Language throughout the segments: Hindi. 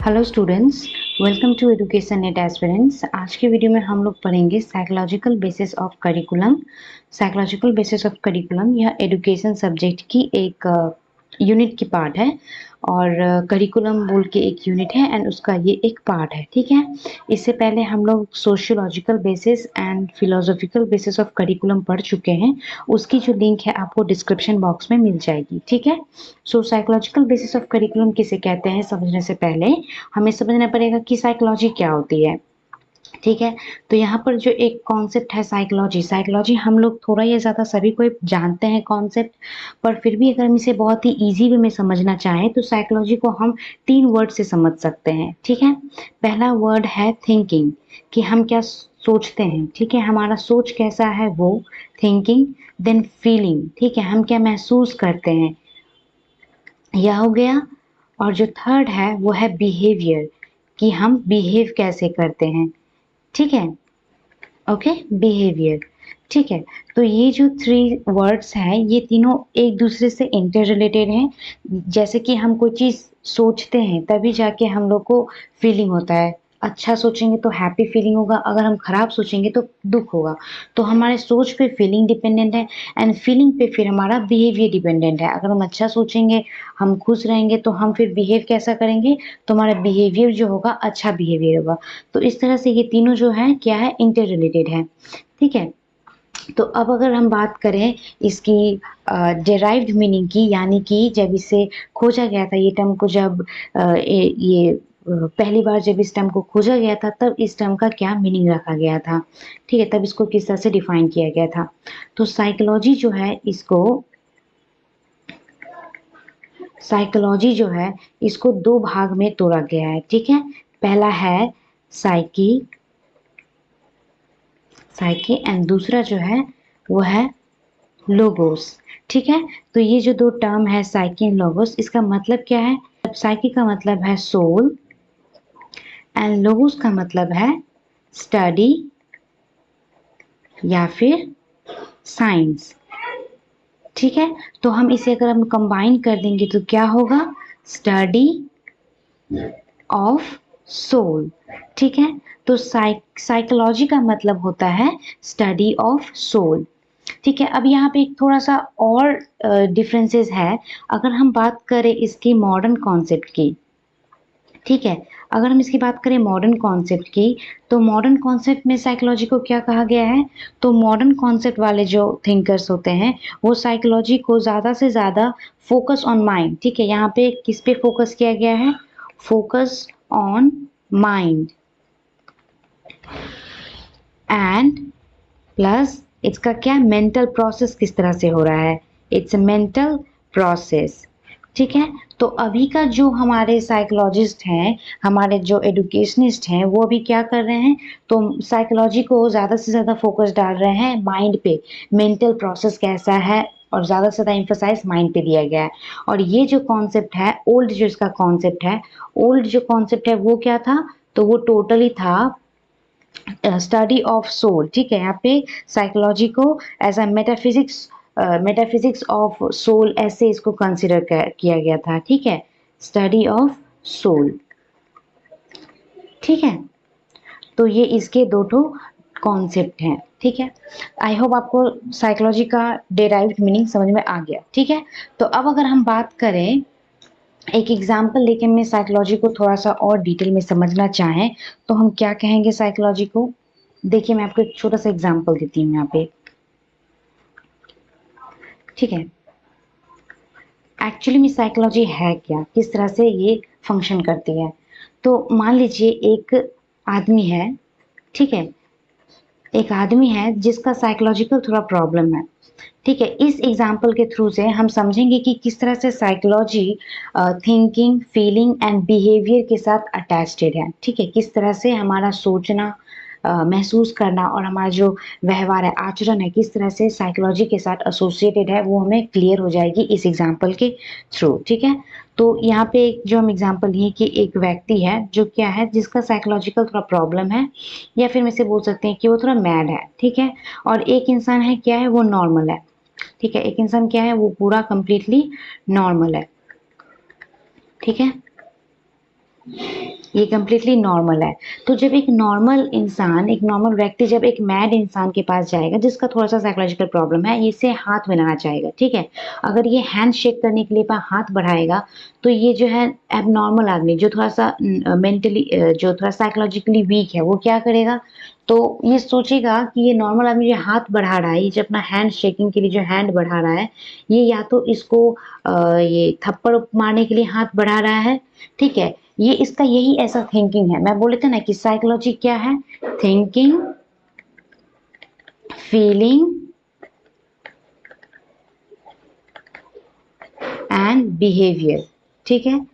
Hello students, welcome to education NET aspirants. आज की वीडियो में हम लोग पढ़ेंगे psychological basis of curriculum. Psychological basis of curriculum यह एजुकेशन सब्जेक्ट की एक यूनिट की पार्ट है और करिकुलम बोल के एक यूनिट है एंड उसका ये एक पार्ट है। ठीक है, इससे पहले हम लोग sociological basis and philosophical basis of curriculum पढ़ चुके हैं। उसकी जो लिंक है आपको डिस्क्रिप्शन बॉक्स में मिल जाएगी। ठीक है, सो साइकोलॉजिकल बेसिस ऑफ करिकुलम किसे कहते हैं समझने से पहले हमें समझना पड़ेगा कि साइकोलॉजी क्या होती है। ठीक है, तो यहाँ पर जो एक कॉन्सेप्ट है साइकोलॉजी, साइकोलॉजी हम लोग थोड़ा या ज़्यादा सभी कोई जानते हैं कॉन्सेप्ट, पर फिर भी अगर हम इसे बहुत ही इजी वे में समझना चाहें तो साइकोलॉजी को हम 3 वर्ड से समझ सकते हैं। ठीक है, पहला वर्ड है थिंकिंग, कि हम क्या सोचते हैं। ठीक है, हमारा सोच कैसा है वो थिंकिंग। देन फीलिंग, ठीक है, हम क्या महसूस करते हैं, यह हो गया। और जो थर्ड है वो है बिहेवियर, कि हम बिहेव कैसे करते हैं। ठीक है, ओके, बिहेवियर। ठीक है, तो ये जो 3 वर्ड्स हैं ये तीनों एक दूसरे से इंटर रिलेटेड हैं। जैसे कि हम कोई चीज़ सोचते हैं तभी जाके हम लोग को फीलिंग होता है। अच्छा सोचेंगे तो हैप्पी फीलिंग होगा, अगर हम खराब सोचेंगे तो दुख होगा। तो हमारे सोच पे फीलिंग डिपेंडेंट है एंड फीलिंग पे फिर हमारा बिहेवियर डिपेंडेंट है। अगर हम अच्छा सोचेंगे, हम खुश रहेंगे तो हम फिर बिहेव कैसा करेंगे, तो हमारा बिहेवियर जो होगा अच्छा बिहेवियर होगा। तो इस तरह से ये तीनों जो है क्या है, इंटर रिलेटेड है। ठीक है, तो अब अगर हम बात करें इसकी डेराइव्ड मीनिंग की, यानी कि जब इसे खोजा गया था, ये टर्म को जब पहली बार जब इस टर्म को खोजा गया था तब इस टर्म का क्या मीनिंग रखा गया था। ठीक है, तब इसको किस तरह से डिफाइन किया गया था। तो साइकोलॉजी जो है इसको 2 भाग में तोड़ा गया है। ठीक है, पहला है साइकी साइकी एंड दूसरा जो है वो है लोगोस। ठीक है, तो ये जो 2 टर्म है साइकी एंड लोगोस, इसका मतलब क्या है। साइकी का मतलब है सोल एंड लोगोस का मतलब है स्टडी या फिर साइंस। ठीक है, तो हम इसे अगर हम कंबाइन कर देंगे तो क्या होगा, स्टडी ऑफ सोल। ठीक है, तो साइकोलॉजी का मतलब होता है स्टडी ऑफ सोल। ठीक है, अब यहाँ पे एक थोड़ा सा और डिफरेंसेस है। अगर हम बात करें इसकी मॉडर्न कॉन्सेप्ट की, ठीक है, अगर हम इसकी बात करें मॉडर्न कॉन्सेप्ट की, तो मॉडर्न कॉन्सेप्ट में साइकोलॉजी को क्या कहा गया है। तो मॉडर्न कॉन्सेप्ट वाले जो थिंकर्स होते हैं वो साइकोलॉजी को ज़्यादा से ज़्यादा फोकस ऑन माइंड, ठीक है, यहाँ पे किस पे फोकस किया गया है, focus on mind and plus इसका क्या मेंटल प्रोसेस किस तरह से हो रहा है, इट्स अ मेंटल प्रोसेस। ठीक है, तो अभी का जो हमारे साइकोलॉजिस्ट हैं, हमारे जो एडुकेशनिस्ट हैं, वो अभी क्या कर रहे हैं, तो साइकोलॉजी को ज़्यादा से ज़्यादा फोकस डाल रहे हैं माइंड पे, मेंटल प्रोसेस कैसा है, और ज़्यादा से ज़्यादा एम्फोसाइज माइंड पे दिया गया है। और ये जो कॉन्सेप्ट है ओल्ड, जो इसका कॉन्सेप्ट है, ओल्ड जो कॉन्सेप्ट है वो क्या था, तो वो टोटली था स्टडी ऑफ सोल। ठीक है, यहाँ पे साइकोलॉजी को as a metaphysics of soul ऐसे इसको कंसिडर किया गया था। ठीक है, स्टडी ऑफ सोल। ठीक है, तो ये इसके 2 ठो कॉन्सेप्ट हैं। ठीक है, आई होप आपको साइकोलॉजी का डेराइव्ड मीनिंग समझ में आ गया। ठीक है, तो अब अगर हम बात करें एक एग्जाम्पल लेके, मैं साइकोलॉजी को थोड़ा सा और डिटेल में समझना चाहें तो हम क्या कहेंगे साइकोलॉजी को। देखिए, मैं आपको एक छोटा सा एग्जाम्पल देती हूँ यहाँ पे। ठीक है, एक्चुअली में साइकोलॉजी है क्या, किस तरह से ये फंक्शन करती है। तो मान लीजिए एक आदमी है, ठीक है, एक आदमी है जिसका साइकोलॉजिकल थोड़ा प्रॉब्लम है। ठीक है, इस एग्जाम्पल के थ्रू से हम समझेंगे कि किस तरह से psychology thinking, feeling and behaviour के साथ अटैच्ड है। ठीक है, किस तरह से हमारा सोचना, महसूस करना और हमारा जो व्यवहार है, आचरण है, किस तरह से साइकोलॉजी के साथ एसोसिएटेड है, वो हमें क्लियर हो जाएगी इस एग्जाम्पल के थ्रू। ठीक है, तो यहाँ पे जो हम एग्जाम्पल लिए कि एक व्यक्ति है जो क्या है, जिसका साइकोलॉजिकल थोड़ा प्रॉब्लम है, या फिर हम इसे बोल सकते हैं कि वो थोड़ा मैड है। ठीक है, और एक इंसान है क्या है, वो नॉर्मल है। ठीक है, एक इंसान क्या है, वो पूरा कंप्लीटली नॉर्मल है। ठीक है, ये कम्प्लीटली नॉर्मल है। तो जब एक नॉर्मल इंसान, एक नॉर्मल व्यक्ति जब एक मैड इंसान के पास जाएगा जिसका थोड़ा-सा साइकोलॉजिकल प्रॉब्लम है, इससे हाथ मिलाना चाहेगा, ठीक है? अगर ये हैंड शेक करने के लिए हाथ बढ़ाएगा, तो ये जो है एबनॉर्मल आदमी जो थोड़ा-सा मेंटली जो थोड़ा साइकोलॉजिकली वीक है, वो क्या करेगा? तो ये सोचेगा कि ये नॉर्मल आदमी जो हाथ बढ़ा रहा है, ये जो अपना हैंड शेकिंग के लिए जो हैंड बढ़ा रहा है, ये या तो इसको ये थप्पड़ मारने के लिए हाथ बढ़ा रहा है, ठीक है? ये इसका यही ऐसा थिंकिंग है। मैं बोले थे ना कि साइकोलॉजी क्या है? थिंकिंग, फीलिंग एंड बिहेवियर, ठीक है?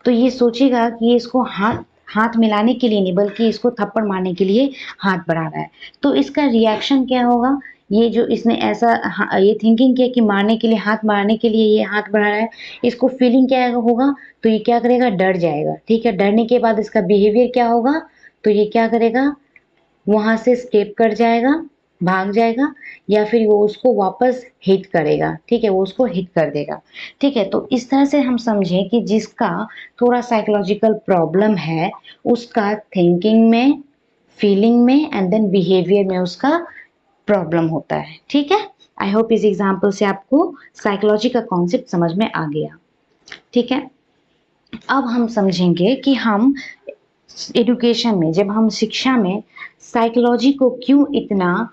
तो ये सोचेगा कि ये इसको हाथ हाथ मिलाने के लिए नहीं बल्कि इसको थप्पड़ मारने के लिए हाथ बढ़ा रहा है। तो इसका रिएक्शन क्या होगा? ये जो इसने ऐसा ये थिंकिंग किया कि मारने के लिए हाथ मारने के लिए ये हाथ बढ़ा रहा है, इसको फीलिंग क्या होगा? तो ये क्या करेगा? डर जाएगा, ठीक है? डरने के बाद इसका बिहेवियर क्या होगा? तो ये क्या करेगा? वहाँ से एस्केप कर जाएगा, भाग जाएगा या फिर वो उसको वापस हिट करेगा, ठीक है? वो उसको हिट कर देगा, ठीक है? तो इस तरह से हम समझें कि जिसका थोड़ा साइकोलॉजिकल प्रॉब्लम है, उसका थिंकिंग में, फीलिंग में एंड देन बिहेवियर में उसका प्रॉब्लम होता है, ठीक है? आई होप इस एग्जांपल से आपको साइकोलॉजी का कॉन्सेप्ट समझ में आ गया, ठीक है? अब हम समझेंगे कि हम एजुकेशन में, जब हम शिक्षा में साइकोलॉजी को क्यों इतना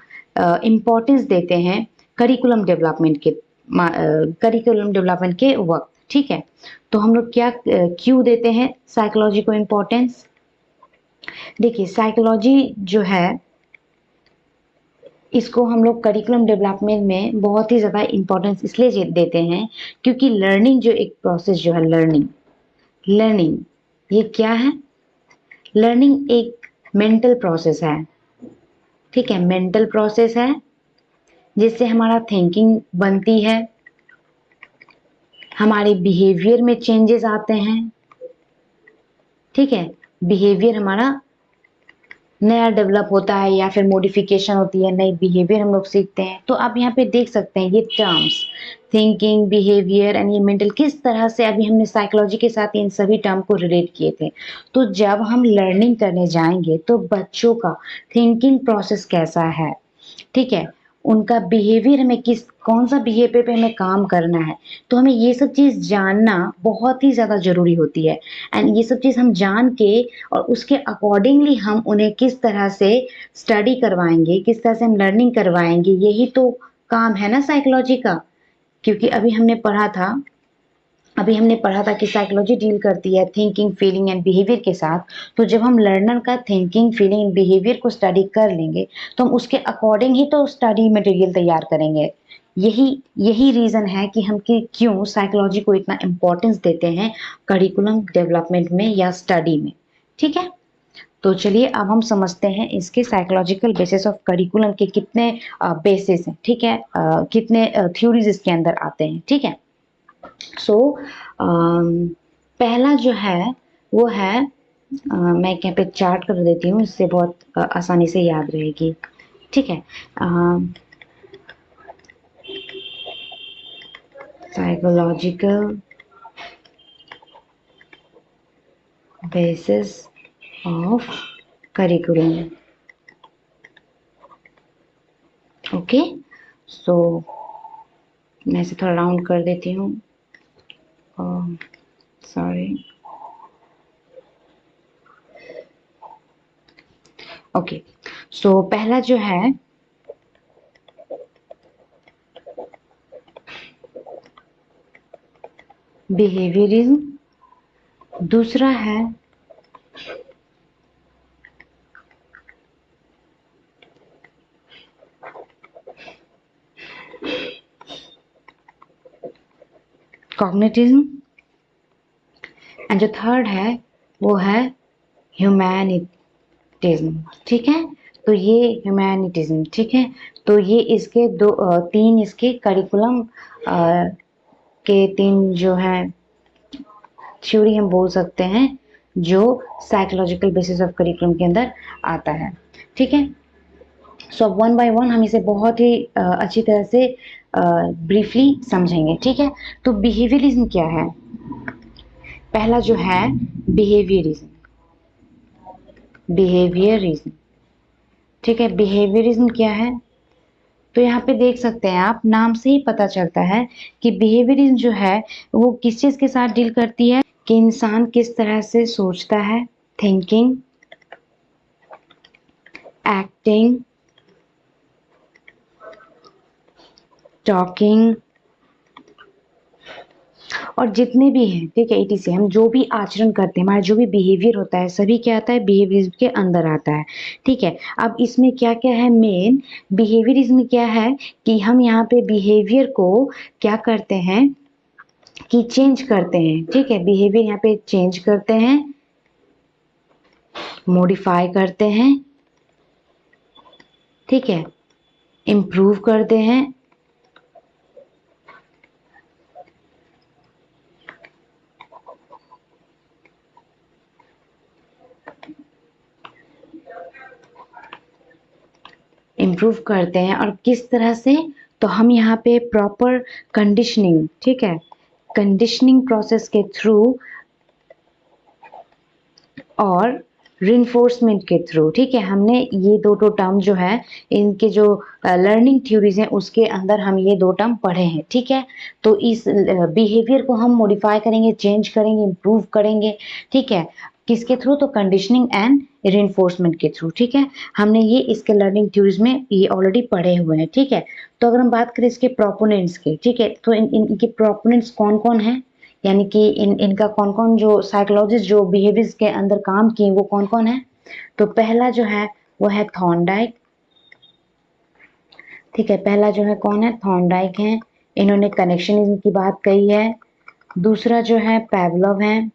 इम्पोर्टेंस देते हैं करिकुलम डेवलपमेंट के वक्त, ठीक है? तो हम लोग क्या क्यों देते हैं साइकोलॉजी को इम्पोर्टेंस? देखिए साइकोलॉजी जो है, इसको हम लोग करिकुलम डेवलपमेंट में बहुत ही ज़्यादा इम्पोर्टेंस इसलिए देते हैं क्योंकि लर्निंग जो एक प्रोसेस जो है, लर्निंग ये क्या है? लर्निंग एक मेंटल प्रोसेस है, ठीक है? मेंटल प्रोसेस है जिससे हमारा थिंकिंग बनती है, हमारे बिहेवियर में चेंजेस आते हैं, ठीक है? बिहेवियर हमारा नया डेवलप होता है या फिर मॉडिफिकेशन होती है, नई बिहेवियर हम लोग सीखते हैं। तो आप यहाँ पे देख सकते हैं ये टर्म्स थिंकिंग, बिहेवियर एंड ये मेंटल किस तरह से अभी हमने साइकोलॉजी के साथ इन सभी टर्म को रिलेट किए थे। तो जब हम लर्निंग करने जाएंगे तो बच्चों का थिंकिंग प्रोसेस कैसा है, ठीक है? उनका बिहेवियर हमें कौन सा बिहेवियर पे हमें काम करना है, तो हमें ये सब चीज़ जानना बहुत ही ज़्यादा ज़रूरी होती है। एंड ये सब चीज़ हम जान के और उसके अकॉर्डिंगली हम उन्हें किस तरह से स्टडी करवाएँगे, किस तरह से हम लर्निंग करवाएँगे, यही तो काम है ना साइकोलॉजी का। क्योंकि अभी हमने पढ़ा था कि साइकोलॉजी डील करती है थिंकिंग, फीलिंग एंड बिहेवियर के साथ। तो जब हम लर्नर का थिंकिंग, फीलिंग एंड बिहेवियर को स्टडी कर लेंगे, तो हम उसके अकॉर्डिंग ही तो स्टडी मटेरियल तैयार करेंगे। यही यही रीज़न है कि हम कि क्यों साइकोलॉजी को इतना इम्पोर्टेंस देते हैं करिकुलम डेवलपमेंट में या स्टडी में, ठीक है? तो चलिए अब हम समझते हैं इसके साइकोलॉजिकल बेसिस ऑफ करिकुलम के कितने बेसिस हैं, ठीक है? कितने थ्योरीज इसके अंदर आते हैं, ठीक है? सो पहला जो है वो है मैं यहाँ पे चार्ट कर देती हूँ, इससे बहुत आसानी से याद रहेगी, ठीक है? Psychological basis of curriculum, okay? So मैं इसे थोड़ा राउंड कर देती हूँ, सॉरी, ओके। सो पहला जो है बिहेवियरिज्म, दूसरा है कॉग्निटिज्म एंड जो थर्ड है वो है ह्यूमैनिटिज्म, ठीक है? तो ये ह्यूमैनिटिज्म, ठीक है? तो ये इसके तीन इसके करिकुलम के तीन जो है थ्योरी हम बोल सकते हैं जो साइकोलॉजिकल बेसिस ऑफ करिकुलम के अंदर आता है, ठीक है? सो वन बाय वन हम इसे बहुत ही अच्छी तरह से ब्रीफली समझेंगे, ठीक है? तो बिहेवियरिज्म क्या है? पहला जो है बिहेवियरिज्म, बिहेवियरिज्म। ठीक है, बिहेवियरिज्म क्या है? तो यहाँ पे देख सकते हैं आप, नाम से ही पता चलता है कि बिहेवियरिज्म जो है वो किस चीज के साथ डील करती है कि इंसान किस तरह से सोचता है, थिंकिंग, एक्टिंग, टॉकिंग और जितने भी हैं, ठीक है, इटीसी, हम जो भी आचरण करते हैं, हमारा जो भी बिहेवियर होता है, सभी क्या आता है, बिहेवियरिज्म के अंदर आता है। ठीक है, अब इसमें क्या क्या है, मेन बिहेवियरिज्म क्या है कि हम यहाँ पे बिहेवियर को क्या करते हैं कि चेंज करते हैं। ठीक है, बिहेवियर यहाँ पे चेंज करते हैं, मॉडिफाई करते हैं, ठीक है, इम्प्रूव करते हैं, इम्प्रूव करते हैं। और किस तरह से? तो हम यहाँ पे प्रॉपर कंडीशनिंग, ठीक है, कंडीशनिंग प्रोसेस के थ्रू और रिइंफोर्समेंट के थ्रू, ठीक है, हमने ये दो टर्म जो है, इनके जो लर्निंग थ्योरीज हैं उसके अंदर हम ये दो टर्म पढ़े हैं। ठीक है, तो इस बिहेवियर को हम मॉडिफाई करेंगे, चेंज करेंगे, इम्प्रूव करेंगे। ठीक है, किसके थ्रू? तो कंडीशनिंग एंड रिइंफोर्समेंट के थ्रू। ठीक है, हमने ये इसके लर्निंग थ्योरीज में ये ऑलरेडी पढ़े हुए हैं। ठीक है, तो अगर हम बात करें इसके प्रोपोनेंट्स के, ठीक है, तो इनके प्रोपोनेंट्स कौन कौन है, यानी कि इनका कौन कौन जो साइकोलॉजिस्ट जो बिहेवियर्स के अंदर काम किए वो कौन कौन है? तो पहला जो है वो है थॉर्नडाइक। ठीक है, पहला जो है कौन है? थॉर्नडाइक है, इन्होंने कनेक्शनिज्म की बात कही है। दूसरा जो है पैवलोव है,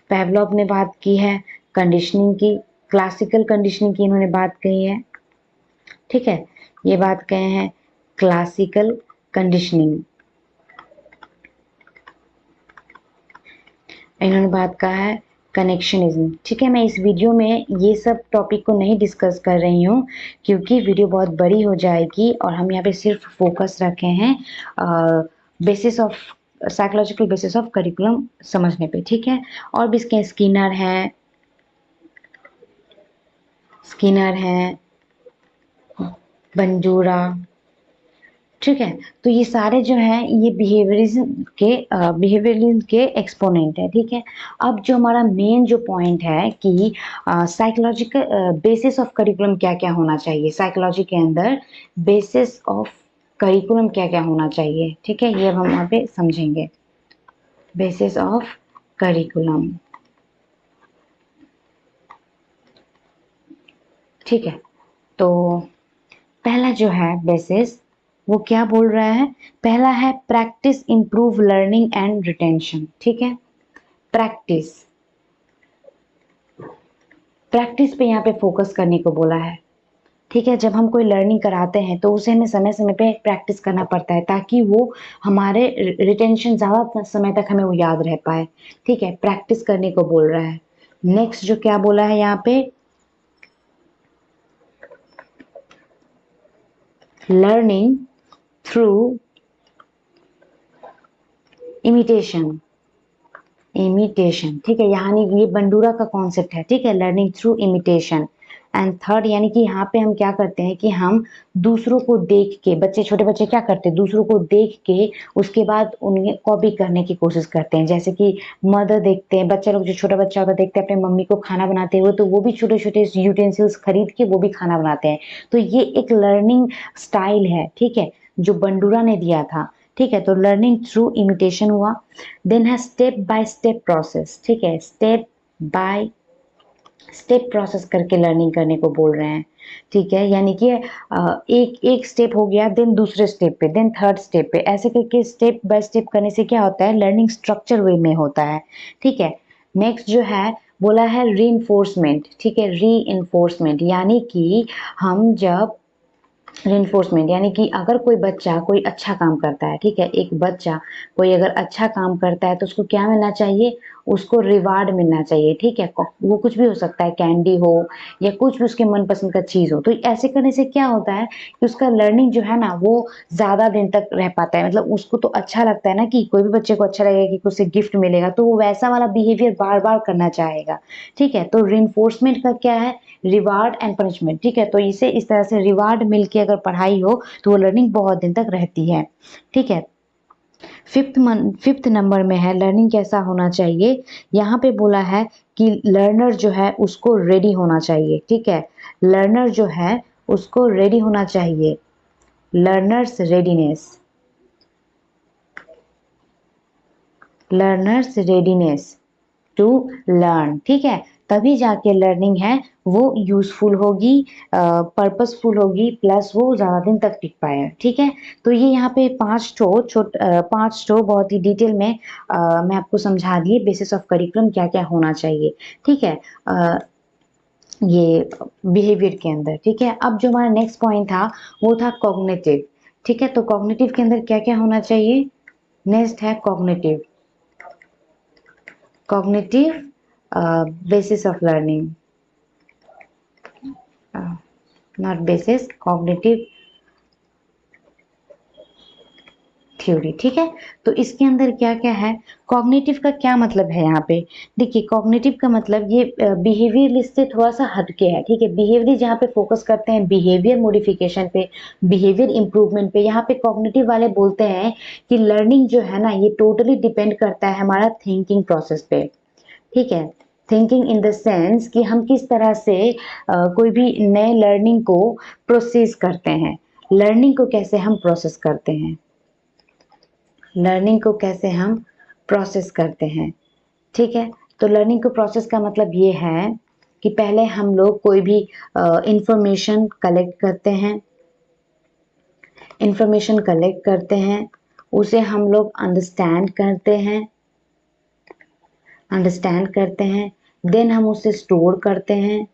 पैवलोव ने बात की है कंडीशनिंग की, क्लासिकल कंडीशनिंग की इन्होंने बात कही है। ठीक है, ये बात कहे हैं क्लासिकल कंडीशनिंग, इन्होंने बात कहा है कनेक्शनिज्म। ठीक है, मैं इस वीडियो में ये सब टॉपिक को नहीं डिस्कस कर रही हूँ क्योंकि वीडियो बहुत बड़ी हो जाएगी और हम यहाँ पे सिर्फ फोकस रखे हैं basis of psychological basis of curriculum समझने पे। ठीक है, और भी इसके स्किनर हैं, बंजूरा। ठीक है, तो ये सारे जो हैं ये बिहेवियरिज्म के एक्सपोनेंट है। ठीक है, अब जो हमारा मेन जो पॉइंट है कि साइकोलॉजिकल बेसिस ऑफ करिकुलम क्या क्या होना चाहिए, साइकोलॉजी के अंदर बेसिस ऑफ करिकुलम क्या क्या होना चाहिए। ठीक है, ये अब हम यहाँ पे समझेंगे, बेसिस ऑफ करिकुलम। ठीक है, तो पहला जो है बेसिस वो क्या बोल रहा है? पहला है practice improve learning and retention. ठीक है, प्रैक्टिस, प्रैक्टिस पे यहाँ पे फोकस करने को बोला है। ठीक है, जब हम कोई लर्निंग कराते हैं तो उसे हमें समय समय पे प्रैक्टिस करना पड़ता है ताकि वो हमारे रिटेंशन ज़्यादा समय तक हमें वो याद रह पाए। ठीक है, प्रैक्टिस करने को बोल रहा है। नेक्स्ट जो क्या बोला है यहाँ पे, लर्निंग थ्रू इमिटेशन, इमिटेशन। ठीक है, यानी ये बंडूरा का कॉन्सेप्ट है। ठीक है, learning through imitation. And third, यानी कि यहाँ पे हम क्या करते हैं कि हम दूसरों को देख के, बच्चे, छोटे बच्चे क्या करते हैं, दूसरों को देख के उसके बाद उन्हें कॉपी करने की कोशिश करते हैं। जैसे कि मदर देखते हैं, बच्चे लोग जो छोटा बच्चा होता है देखते हैं अपने मम्मी को खाना बनाते हुए, तो वो भी छोटे छोटे यूटेंसिल्स खरीद के वो भी खाना बनाते हैं। तो ये एक लर्निंग स्टाइल है, ठीक है, जो बंडूरा ने दिया था। ठीक है, तो लर्निंग थ्रू इमिटेशन हुआ। देन है स्टेप बाय स्टेप प्रोसेस। ठीक है, स्टेप बाय स्टेप प्रोसेस करके लर्निंग करने को बोल रहे हैं। ठीक है, यानी कि एक एक स्टेप हो गया, देन दूसरे स्टेप पे, देन थर्ड स्टेप पे, ऐसे करके स्टेप बाय स्टेप करने से क्या होता है, लर्निंग स्ट्रक्चर वे में होता है। ठीक है, नेक्स्ट जो है बोला है रीइंफोर्समेंट। ठीक है, रीइंफोर्समेंट यानी कि हम जब रिइंफोर्समेंट यानी कि अगर कोई बच्चा कोई अच्छा काम करता है, ठीक है, एक बच्चा कोई अगर अच्छा काम करता है तो उसको क्या मिलना चाहिए, उसको रिवार्ड मिलना चाहिए, ठीक है। वो कुछ भी हो सकता है, कैंडी हो या कुछ भी उसके मनपसंद का चीज़ हो। तो ऐसे करने से क्या होता है कि उसका लर्निंग जो है ना वो ज़्यादा दिन तक रह पाता है। मतलब उसको तो अच्छा लगता है ना, कि कोई भी बच्चे को अच्छा लगेगा कि उसे गिफ्ट मिलेगा, तो वो वैसा वाला बिहेवियर बार-बार करना चाहेगा, ठीक है। तो रिइंफोर्समेंट का क्या है, रिवार्ड एंड पनिशमेंट, ठीक है। तो इसे इस तरह से रिवार्ड मिलके अगर पढ़ाई हो तो वो लर्निंग बहुत दिन तक रहती है, ठीक है। फिफ्थ नंबर में है लर्निंग कैसा होना चाहिए। यहाँ पे बोला है कि लर्नर जो है उसको रेडी होना चाहिए, ठीक है। लर्नर जो है उसको रेडी होना चाहिए, learners readiness, learners readiness to learn, ठीक है। तभी जाके लर्निंग है वो यूजफुल होगी, पर्पसफुल होगी, प्लस वो ज़्यादा दिन तक टिक पाए, ठीक है। तो ये यहाँ पे पांच ठो बहुत ही डिटेल में मैं आपको समझा दिए बेसिस ऑफ करिकुलम क्या क्या होना चाहिए, ठीक है। ये बिहेवियर के अंदर, ठीक है। अब जो हमारा नेक्स्ट पॉइंट था वो था कॉग्निटिव, ठीक है। तो कॉग्निटिव के अंदर क्या क्या होना चाहिए, नेक्स्ट है cognitive, cognitive basis of learning, not basis, cognitive theory, ठीक है। तो इसके अंदर क्या क्या है, कॉग्निटिव का क्या मतलब है यहाँ पे, देखिए कॉग्निटिव का मतलब ये बिहेवियर से थोड़ा सा हटके है, ठीक है। बिहेवियर जहाँ पे फोकस करते हैं बिहेवियर मॉडिफिकेशन पे, बिहेवियर इंप्रूवमेंट पे, यहाँ पे कॉग्निटिव वाले बोलते हैं कि लर्निंग जो है ना ये टोटली डिपेंड करता है हमारा थिंकिंग प्रोसेस पे, ठीक है। थिंकिंग इन द सेंस कि हम किस तरह से कोई भी नए लर्निंग को प्रोसेस करते हैं, लर्निंग को कैसे हम प्रोसेस करते हैं, लर्निंग को कैसे हम प्रोसेस करते हैं, ठीक है। तो लर्निंग को प्रोसेस का मतलब ये है कि पहले हम लोग कोई भी इंफॉर्मेशन कलेक्ट करते हैं, इंफॉर्मेशन कलेक्ट करते हैं, उसे हम लोग अंडरस्टैंड करते हैं, देन हम उसे स्टोर करते हैं,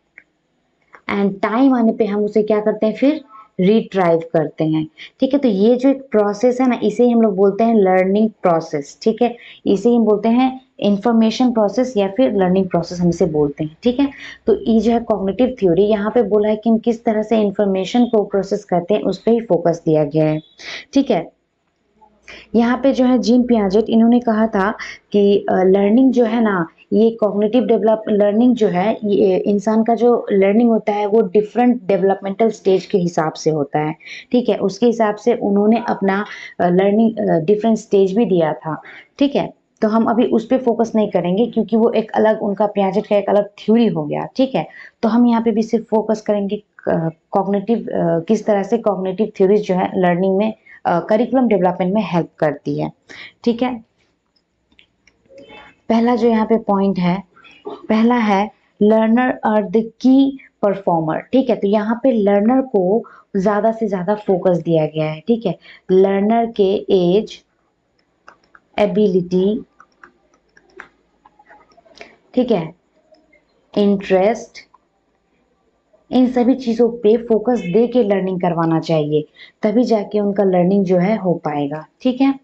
एंड टाइम आने पे हम उसे क्या करते हैं, फिर रिट्राइव करते हैं, ठीक है। तो ये जो एक प्रोसेस है ना इसे हम लोग बोलते हैं लर्निंग प्रोसेस, ठीक है। इसे हम बोलते हैं इंफॉर्मेशन प्रोसेस या फिर लर्निंग प्रोसेस हम इसे बोलते हैं, ठीक है। तो ये जो है कॉग्निटिव थ्योरी यहाँ पे बोला है कि हम किस तरह से इंफॉर्मेशन को प्रोसेस करते हैं उस पर ही फोकस दिया गया है, ठीक है। यहाँ पे जो है जीन पियाजेट इन्होंने कहा था कि लर्निंग जो है ना ये कॉग्निटिव डेवलप लर्निंग जो है ये इंसान का जो लर्निंग होता है वो डिफरेंट डेवलपमेंटल स्टेज के हिसाब से होता है, ठीक है। उसके हिसाब से उन्होंने अपना लर्निंग डिफरेंट स्टेज भी दिया था, ठीक है। तो हम अभी उस पर फोकस नहीं करेंगे क्योंकि वो एक अलग उनका पियाजेट का एक अलग थ्योरी हो गया, ठीक है। तो हम यहाँ पे भी सिर्फ फोकस करेंगे कॉग्निटिव किस तरह से कॉग्निटिव थ्योरीज जो है लर्निंग में करिकुलम डेवलपमेंट में हेल्प करती है, ठीक है। पहला जो यहाँ पे पॉइंट है, पहला है learner are the key performer, ठीक है। तो यहाँ पे लर्नर को ज्यादा से ज्यादा फोकस दिया गया है, ठीक है। लर्नर के एज, एबिलिटी, ठीक है, इंटरेस्ट, इन सभी चीजों पे फोकस दे के लर्निंग करवाना चाहिए, तभी जाके उनका लर्निंग जो है हो पाएगा, ठीक है।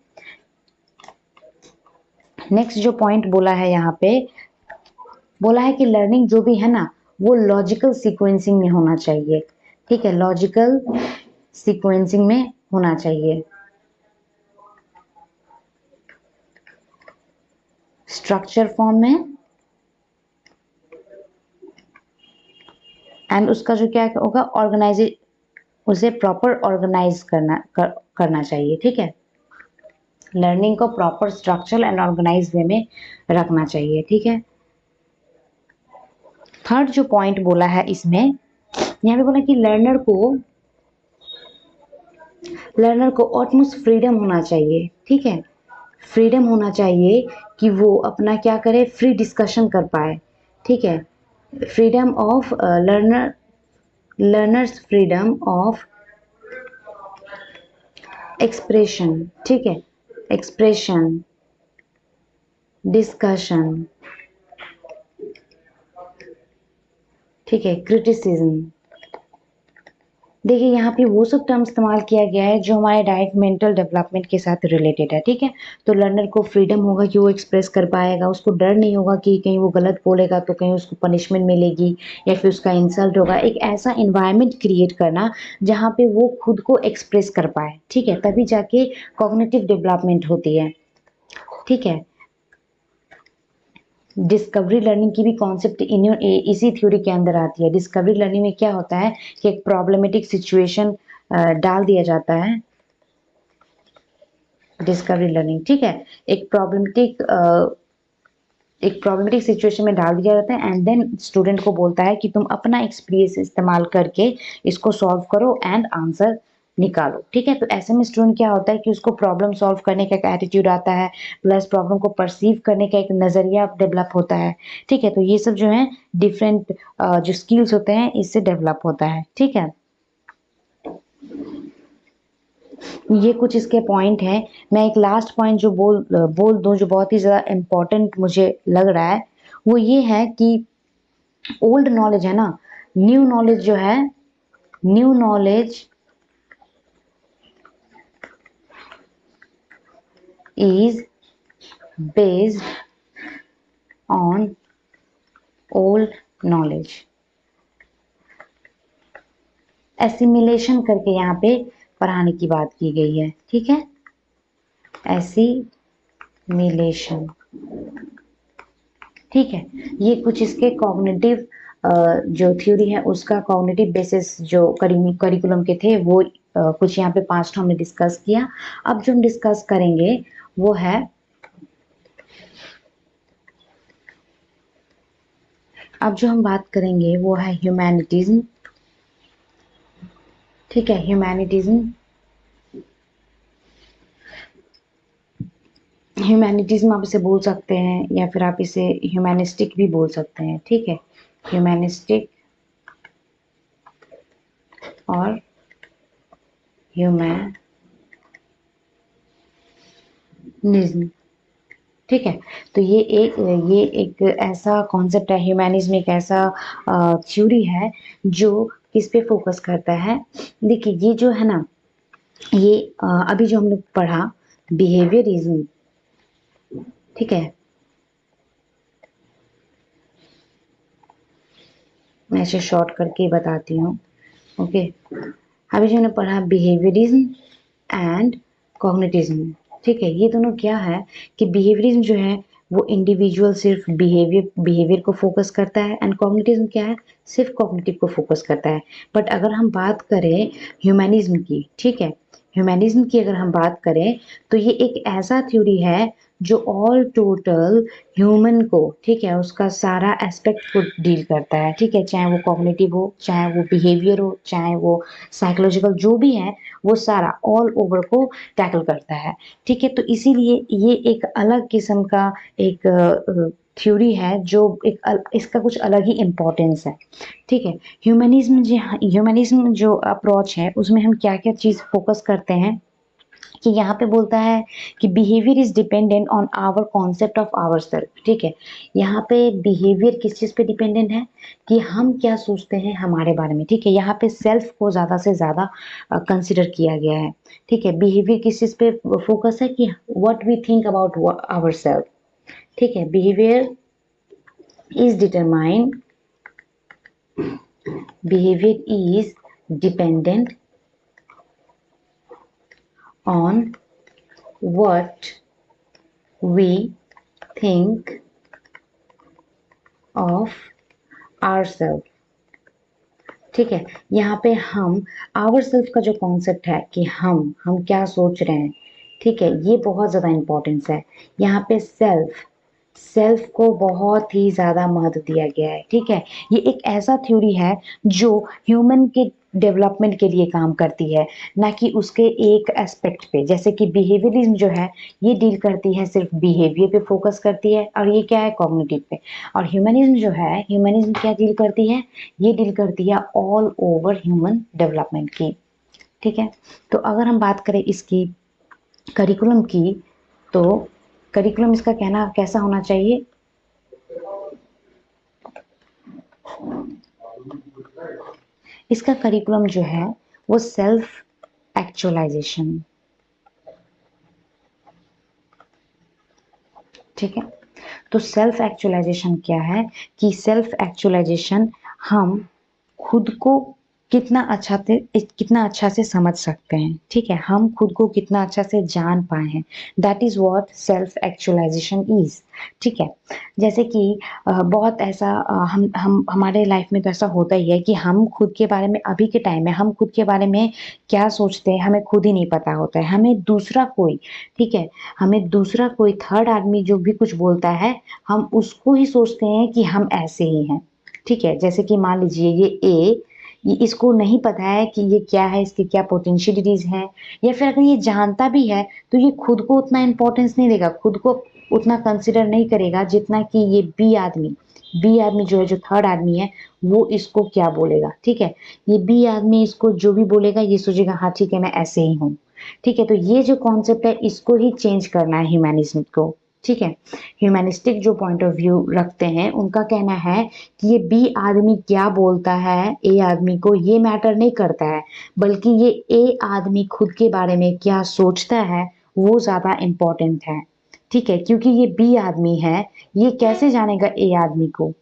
नेक्स्ट जो पॉइंट बोला है यहाँ पे, बोला है कि लर्निंग जो भी है ना वो लॉजिकल सीक्वेंसिंग में होना चाहिए, ठीक है। लॉजिकल सीक्वेंसिंग में होना चाहिए, स्ट्रक्चर फॉर्म में, एंड उसका जो क्या होगा ऑर्गेनाइज, उसे प्रॉपर ऑर्गेनाइज करना चाहिए, ठीक है। लर्निंग को proper structure and organise way में रखना चाहिए, ठीक है। थर्ड जो पॉइंट बोला है इसमें, यहाँ पे बोला कि लर्नर को ऑटमोस्ट फ्रीडम होना चाहिए, ठीक है। फ्रीडम होना चाहिए कि वो अपना क्या करे, फ्री डिस्कशन कर पाए, ठीक है। Freedom of learners freedom of expression, ठीक है। एक्सप्रेशन, डिस्कशन, ठीक है, क्रिटिसिज्म, देखिए यहाँ पे वो सब टर्म इस्तेमाल किया गया है जो हमारे डायरेक्ट मेंटल डेवलपमेंट के साथ रिलेटेड है, ठीक है। तो लर्नर को फ्रीडम होगा कि वो एक्सप्रेस कर पाएगा, उसको डर नहीं होगा कि कहीं वो गलत बोलेगा तो कहीं उसको पनिशमेंट मिलेगी या फिर उसका इंसल्ट होगा। एक ऐसा इन्वायरमेंट क्रिएट करना जहाँ पे वो खुद को एक्सप्रेस कर पाए, ठीक है, तभी जाके कॉग्निटिव डेवलपमेंट होती है, ठीक है। डिस्कवरी लर्निंग की भी कॉन्सेप्ट इसी थ्योरी के अंदर आती है। डिस्कवरी लर्निंग में क्या होता है कि एक प्रॉब्लमेटिक सिचुएशन डाल दिया जाता है। डिस्कवरी लर्निंग, ठीक है, एक प्रॉब्लमेटिक सिचुएशन में डाल दिया जाता है एंड देन स्टूडेंट को बोलता है कि तुम अपना एक्सपीरियंस इस्तेमाल करके इसको सॉल्व करो एंड आंसर निकालो, ठीक है। तो ऐसे में स्टूडेंट क्या होता है कि उसको प्रॉब्लम सॉल्व करने का एक एटीट्यूड आता है, प्लस प्रॉब्लम को परसीव करने का एक नजरिया डेवलप होता है, ठीक है। तो ये सब जो है डिफरेंट जो स्किल्स होते हैं इससे डेवलप होता है, ठीक है। ये कुछ इसके पॉइंट हैं। मैं एक लास्ट पॉइंट जो बोल दूं जो बहुत ही ज़्यादा इम्पोर्टेंट मुझे लग रहा है, वो ये है कि ओल्ड नॉलेज है ना, न्यू नॉलेज जो है, new knowledge is based on old knowledge. Assimilation करके यहाँ पे पढ़ाने की बात की गई है, ठीक है। एसिमिलेशन, ठीक है। ये कुछ इसके कॉग्निटिव जो थ्योरी है उसका कॉग्निटिव बेसिस जो करिकुलम के थे वो कुछ यहाँ पे 5 हमने डिस्कस किया। अब जो हम डिस्कस करेंगे वो है, अब जो हम बात करेंगे वो है ह्यूमैनिटिज्म, ठीक है। ह्यूमैनिटिज्म, ह्यूमैनिटिज्म आप इसे बोल सकते हैं या फिर आप इसे ह्यूमैनिस्टिक भी बोल सकते हैं, ठीक है। ह्यूमैनिस्टिक और ह्यूमैनिज्म, ठीक है। तो ये एक ऐसा कॉन्सेप्ट है, ह्यूमैनिज्म एक ऐसा थ्योरी है जो किस पे फोकस करता है। देखिए ये जो है ना, ये अभी जो हम लोग पढ़ा बिहेवियरिज्म, ठीक है। मैं इसे शॉर्ट करके बताती हूँ, ओके। अभी जो हमने पढ़ा बिहेवियरिज्म एंड कॉग्निटिज्म, ठीक है। ये दोनों क्या है कि बिहेवियरिज्म जो है वो इंडिविजुअल सिर्फ बिहेवियर को फोकस करता है एंड कॉग्निटिज्म क्या है, सिर्फ कॉग्निटिव को फोकस करता है। बट अगर हम बात करें ह्यूमैनिज्म की, ठीक है, ह्यूमैनिज्म की अगर हम बात करें तो ये एक ऐसा थ्योरी है जो ऑल टोटल ह्यूमन को, ठीक है, उसका सारा एस्पेक्ट को डील करता है, ठीक है। चाहे वो कॉग्निटिव हो, चाहे वो बिहेवियर हो, चाहे वो साइकोलॉजिकल, जो भी है वो सारा ऑल ओवर को टैकल करता है, ठीक है। तो इसीलिए ये एक अलग किस्म का एक थ्योरी है जो इसका कुछ अलग ही इम्पोर्टेंस है, ठीक है। ह्यूमनिज्म जो अप्रोच है उसमें हम क्या क्या चीज़ फोकस करते हैं कि यहाँ पे बोलता है कि behaviour is dependent on our concept of our self, ठीक है। यहाँ पे बिहेवियर किस चीज़ पे डिपेंडेंट है कि हम क्या सोचते हैं हमारे बारे में, ठीक है। यहाँ पे सेल्फ को ज़्यादा से ज़्यादा कंसिडर किया गया है, ठीक है। बिहेवियर किस चीज़ पे फोकस है कि what we think about our self, ठीक है। Behaviour is determined, behaviour is dependent on what we think of ourselves, ठीक है। यहाँ पे हम आवर सेल्फ का जो कॉन्सेप्ट है कि हम क्या सोच रहे हैं, ठीक है, ये बहुत ज़्यादा इम्पोर्टेंस है। यहाँ पे सेल्फ को बहुत ही ज़्यादा महत्व दिया गया है, ठीक है। ये एक ऐसा थ्योरी है जो ह्यूमन के डेवलपमेंट के लिए काम करती है, ना कि उसके एक एस्पेक्ट पे। जैसे कि बिहेवियरिज्म जो है ये डील करती है, सिर्फ बिहेवियर पे फोकस करती है, और ये क्या है, कॉग्निटिव पे। और ह्यूमनिज्म जो है, ह्यूमनिज्म क्या डील करती है, ये डील करती है ऑल ओवर ह्यूमन डेवलपमेंट की, ठीक है। तो अगर हम बात करें इसकी करिकुलम की, तो करिकुलम इसका कहना कैसा होना चाहिए, इसका करिकुलम जो है वो सेल्फ एक्चुअलाइजेशन। ठीक है, तो सेल्फ एक्चुअलाइजेशन क्या है कि सेल्फ एक्चुअलाइजेशन हम खुद को कितना अच्छा से समझ सकते हैं। ठीक है, हम खुद को कितना अच्छा से जान पाए हैं, that is what self actualisation is. ठीक है, जैसे कि बहुत ऐसा हम हमारे लाइफ में तो ऐसा होता ही है कि हम खुद के बारे में, अभी के टाइम में हम खुद के बारे में क्या सोचते हैं हमें खुद ही नहीं पता होता है। हमें दूसरा कोई, ठीक है, हमें दूसरा कोई थर्ड आदमी जो भी कुछ बोलता है, हम उसको ही सोचते हैं कि हम ऐसे ही हैं। ठीक है, जैसे कि मान लीजिए ये इसको नहीं पता है कि ये क्या है, इसकी क्या पोटेंशियलिटीज हैं, या फिर अगर ये जानता भी है तो ये खुद को उतना इम्पोर्टेंस नहीं देगा, खुद को उतना कंसिडर नहीं करेगा जितना कि ये बी आदमी जो है, जो थर्ड आदमी है, वो इसको क्या बोलेगा। ठीक है, ये बी आदमी इसको जो भी बोलेगा ये सोचेगा हाँ ठीक है मैं ऐसे ही हूँ। ठीक है, तो ये जो कॉन्सेप्ट है इसको ही चेंज करना है ह्यूमैनिज्म को। ठीक है, ह्यूमैनिस्टिक जो पॉइंट ऑफ व्यू रखते हैं उनका कहना है कि ये बी आदमी क्या बोलता है ए आदमी को ये मैटर नहीं करता है, बल्कि ये ए आदमी खुद के बारे में क्या सोचता है वो ज्यादा इम्पोर्टेंट है। ठीक है, क्योंकि ये बी आदमी है, ये कैसे जानेगा ए आदमी को।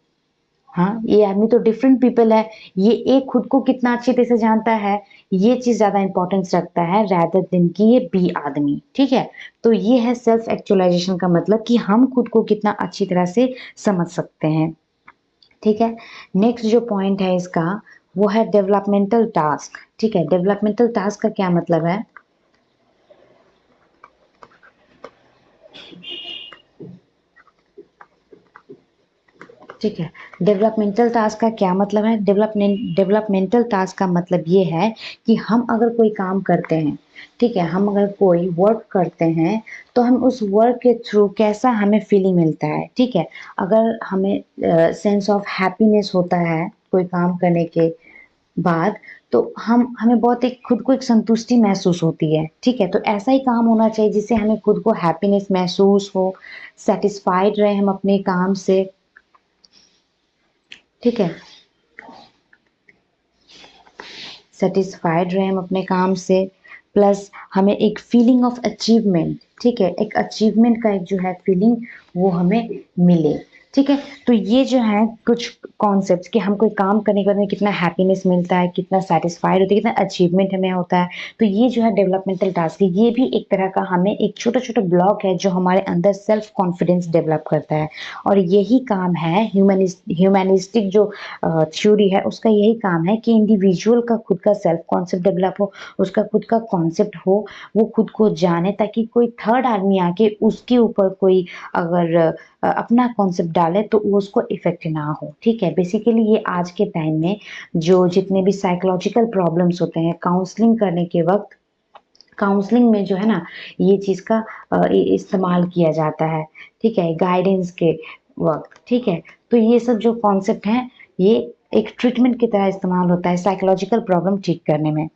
हाँ, ये आदमी तो डिफरेंट पीपल है, ये एक खुद को कितना अच्छी तरह से जानता है, ये चीज ज्यादा इंपॉर्टेंस रखता है रैदर देन कि ये बी आदमी। ठीक है, तो ये है सेल्फ एक्चुअलाइजेशन का मतलब कि हम खुद को कितना अच्छी तरह से समझ सकते हैं। ठीक है, नेक्स्ट जो पॉइंट है इसका वो है डेवलपमेंटल टास्क। ठीक है, डेवलपमेंटल टास्क का क्या मतलब है। ठीक है, डेवलपमेंटल टास्क का क्या मतलब है। डेवलपमेंटल टास्क का मतलब ये है कि हम अगर कोई काम करते हैं, ठीक है, हम अगर कोई वर्क करते हैं तो हम उस वर्क के थ्रू कैसा हमें फीलिंग मिलता है। ठीक है, अगर हमें सेंस ऑफ हैप्पीनेस होता है कोई काम करने के बाद, तो हमें बहुत एक खुद को एक संतुष्टि महसूस होती है। ठीक है, तो ऐसा ही काम होना चाहिए जिससे हमें खुद को हैप्पीनेस महसूस हो, सेटिस्फाइड रहे हम अपने काम से। ठीक है, सेटिस्फाइड रहे हम अपने काम से, प्लस हमें एक फीलिंग ऑफ अचीवमेंट, ठीक है, एक अचीवमेंट का एक जो है फीलिंग वो हमें मिले। ठीक है, तो ये जो है कुछ कॉन्सेप्ट्स कि हम कोई काम करने के बाद में कितना हैप्पीनेस मिलता है, कितना सेटिस्फाइड होता है, कितना अचीवमेंट हमें होता है। तो ये जो है डेवलपमेंटल टास्क है, ये भी एक तरह का हमें एक छोटा छोटा ब्लॉक है जो हमारे अंदर सेल्फ कॉन्फिडेंस डेवलप करता है। और यही काम है ह्यूमैनिस्टिक जो थ्योरी है उसका, यही काम है कि इंडिविजुअल का खुद का सेल्फ कॉन्सेप्ट डेवलप हो, उसका खुद का कॉन्सेप्ट हो, वो खुद को जाने, ताकि कोई थर्ड आदमी आके उसके ऊपर कोई अगर अपना कॉन्सेप्ट डाले तो वो उसको इफेक्ट ना हो। ठीक है, बेसिकली ये आज के टाइम में जो जितने भी साइकोलॉजिकल प्रॉब्लम्स होते हैं काउंसलिंग करने के वक्त, काउंसलिंग में जो है ना ये चीज का इस्तेमाल किया जाता है। ठीक है, गाइडेंस के वक्त। ठीक है, तो ये सब जो कॉन्सेप्ट हैं ये एक ट्रीटमेंट की तरह इस्तेमाल होता है साइकोलॉजिकल प्रॉब्लम ठीक करने में।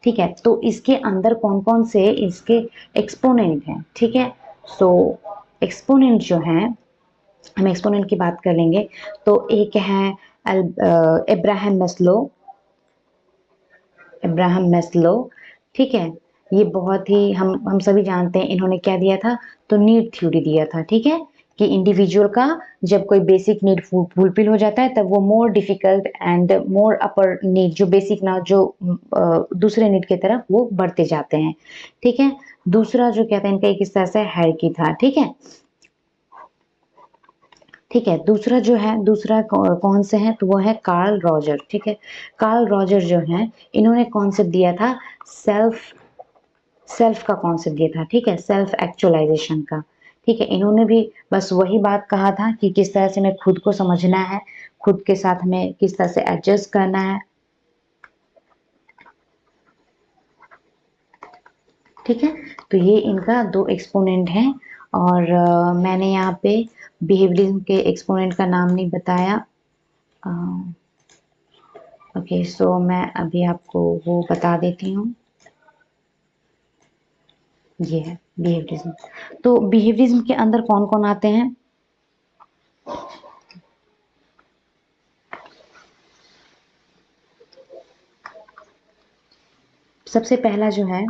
ठीक है, तो इसके अंदर कौन कौन से इसके एक्सपोनेंट हैं। ठीक है, सो एक्सपोनेंट जो हैं, हम एक्सपोनेंट की बात कर लेंगे तो एक है इब्राहिम मैस्लो। इब्राहिम मैस्लो, ठीक है, ये बहुत ही हम सभी जानते हैं इन्होंने क्या दिया था, तो नीड थ्योरी दिया था। ठीक है, कि इंडिविजुअल का जब कोई बेसिक नीड फुलफिल हो जाता है तब वो more difficult and more upper need जो बेसिक ना जो दूसरे नीड की तरफ वो बढ़ते जाते हैं। ठीक है, दूसरा जो कहते हैं इनका एक इस तरह से हायरार्की था। ठीक है, ठीक है, दूसरा जो है, दूसरा कौन से है तो वो है कार्ल रॉजर। ठीक है, कार्ल रॉजर जो है इन्होंने कॉन्सेप्ट दिया था सेल्फ सेल्फ का कॉन्सेप्ट दिया था। ठीक है, सेल्फ एक्चुअलाइजेशन का। ठीक है, इन्होंने भी बस वही बात कहा था कि किस तरह से हमें खुद को समझना है, खुद के साथ हमें किस तरह से एडजस्ट करना है। ठीक है, तो ये इनका दो एक्सपोनेंट हैं। और मैंने यहाँ पे बिहेवियरिज्म के एक्सपोनेंट का नाम नहीं बताया। ओके, सो मैं अभी आपको वो बता देती हूँ। ये है बिहेवियरिज्म। तो बिहेवियरिज्म के अंदर कौन कौन आते हैं। सबसे पहला जो है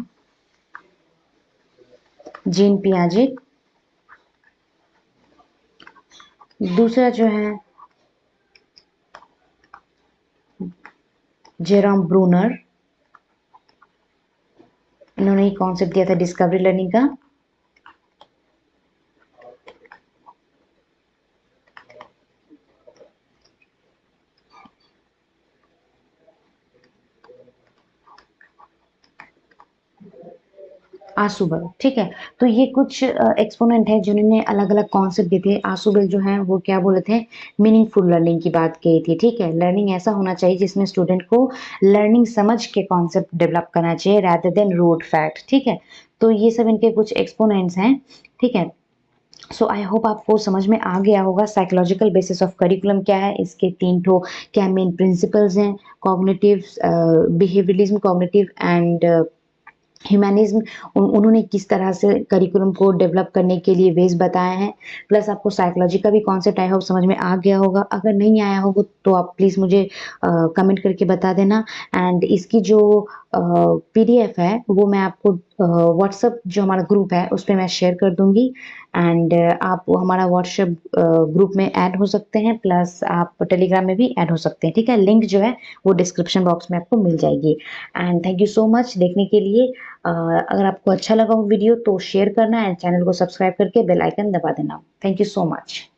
जीन पियाजेट, दूसरा जो है जेरोम ब्रूनर, इन्होंने एक कॉन्सेप्ट दिया था डिस्कवरी लर्निंग का। आसुबल, ठीक है। तो ये कुछ एक्सपोनेंट है जिन्होंने अलग अलग कॉन्सेप्ट दिए थे। आसुबल जो है वो क्या बोले थे, मीनिंगफुल लर्निंग की बात कही थी, ठीक है। लर्निंग ऐसा होना चाहिए जिसमें स्टूडेंट को लर्निंग समझ के कॉन्सेप्ट डेवलप करना चाहिए रादर देन रूट फैक्ट, ठीक है। तो ये सब इनके कुछ एक्सपोनेंट्स हैं, ठीक है। सो आई होप आपको समझ में आ गया होगा साइकोलॉजिकल बेसिस ऑफ करिकुलम क्या है, इसके 3 ठो क्या मेन प्रिंसिपल्स हैं, cognitive, behaviourism, cognitive and humanism. उन्होंने किस तरह से करिकुलम को डेवलप करने के लिए वेज बताए हैं, प्लस आपको साइकोलॉजी का भी कॉन्सेप्ट आई होप समझ में आ गया होगा। अगर नहीं आया होगा तो आप प्लीज़ मुझे कमेंट करके बता देना। एंड इसकी जो पीडीएफ है वो मैं आपको व्हाट्सएप जो हमारा ग्रुप है उस पर मैं शेयर कर दूंगी। एंड आप हमारा व्हाट्सएप ग्रुप में ऐड हो सकते हैं, प्लस आप टेलीग्राम में भी ऐड हो सकते हैं, ठीक है। लिंक जो है वो डिस्क्रिप्शन बॉक्स में आपको मिल जाएगी। And thank you so much देखने के लिए। अगर आपको अच्छा लगा हो वीडियो तो शेयर करना एंड चैनल को सब्सक्राइब करके बेल आइकन दबा देना। Thank you so much.